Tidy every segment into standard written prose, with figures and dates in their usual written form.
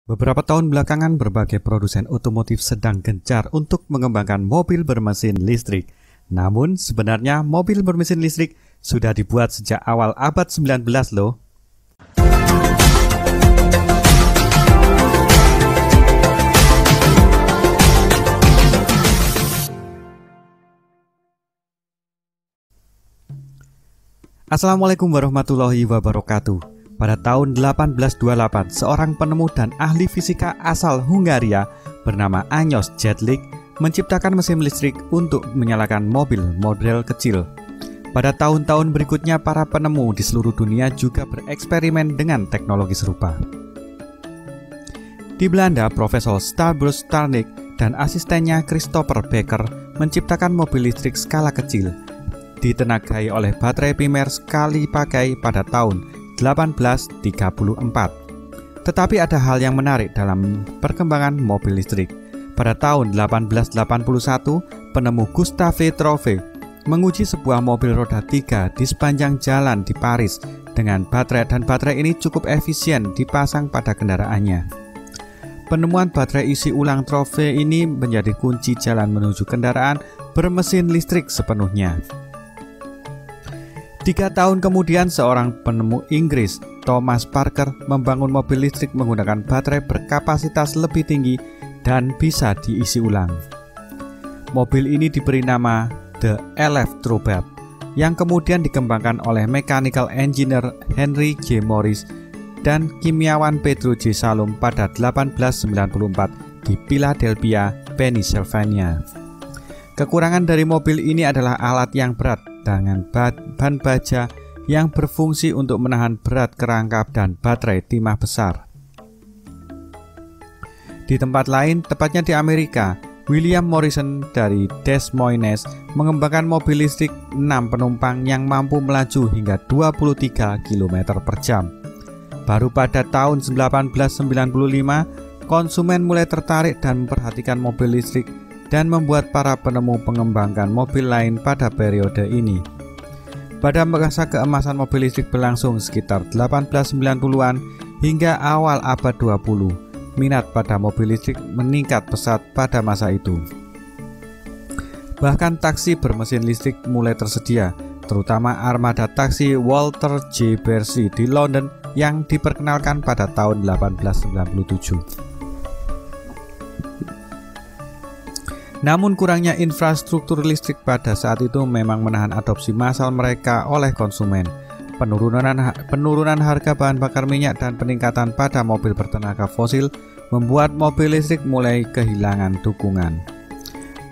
Beberapa tahun belakangan, berbagai produsen otomotif sedang gencar untuk mengembangkan mobil bermesin listrik. Namun, sebenarnya mobil bermesin listrik sudah dibuat sejak awal abad 19 loh. Assalamualaikum warahmatullahi wabarakatuh. Pada tahun 1828, seorang penemu dan ahli fisika asal Hungaria bernama Ányos Jedlik menciptakan mesin listrik untuk menyalakan mobil model kecil. Pada tahun-tahun berikutnya, para penemu di seluruh dunia juga bereksperimen dengan teknologi serupa. Di Belanda, Profesor Starbus Starnik dan asistennya Christopher Becker menciptakan mobil listrik skala kecil, ditenagai oleh baterai primer sekali pakai pada tahun 1834. Tetapi ada hal yang menarik dalam perkembangan mobil listrik. Pada tahun 1881, penemu Gustave Eiffel menguji sebuah mobil roda 3 di sepanjang jalan di Paris dengan baterai, dan baterai ini cukup efisien dipasang pada kendaraannya. Penemuan baterai isi ulang Eiffel ini menjadi kunci jalan menuju kendaraan bermesin listrik sepenuhnya. 3 tahun kemudian, seorang penemu Inggris, Thomas Parker, membangun mobil listrik menggunakan baterai berkapasitas lebih tinggi dan bisa diisi ulang. Mobil ini diberi nama The LF Troubadour, yang kemudian dikembangkan oleh mechanical engineer Henry J. Morris dan kimiawan Pedro J. Salom pada 1894 di Philadelphia, Pennsylvania. Kekurangan dari mobil ini adalah alat yang berat dengan ban baja yang berfungsi untuk menahan berat kerangka dan baterai timah besar. Di tempat lain, tepatnya di Amerika, William Morrison dari Des Moines mengembangkan mobil listrik 6 penumpang yang mampu melaju hingga 23 km per jam. Baru pada tahun 1895, konsumen mulai tertarik dan memperhatikan mobil listrik dan membuat para penemu mengembangkan mobil lain pada periode ini. Pada masa keemasan mobil listrik berlangsung sekitar 1890-an hingga awal abad 20, minat pada mobil listrik meningkat pesat pada masa itu. Bahkan taksi bermesin listrik mulai tersedia, terutama armada taksi Walter J. Bersey di London yang diperkenalkan pada tahun 1897. Namun kurangnya infrastruktur listrik pada saat itu memang menahan adopsi massal mereka oleh konsumen. Penurunan harga bahan bakar minyak dan peningkatan pada mobil bertenaga fosil membuat mobil listrik mulai kehilangan dukungan.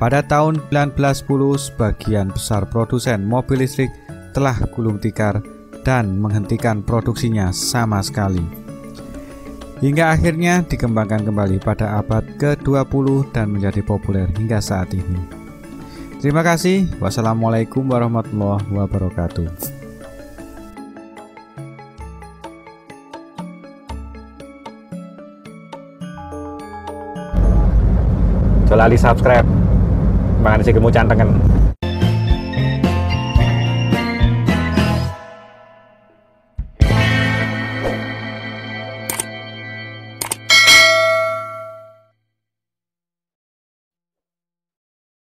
Pada tahun 1910, sebagian besar produsen mobil listrik telah gulung tikar dan menghentikan produksinya sama sekali. Hingga akhirnya dikembangkan kembali pada abad ke-20 dan menjadi populer hingga saat ini. Terima kasih. Wassalamualaikum warahmatullahi wabarakatuh. Jangan lupa subscribe. Terima kasih kemudian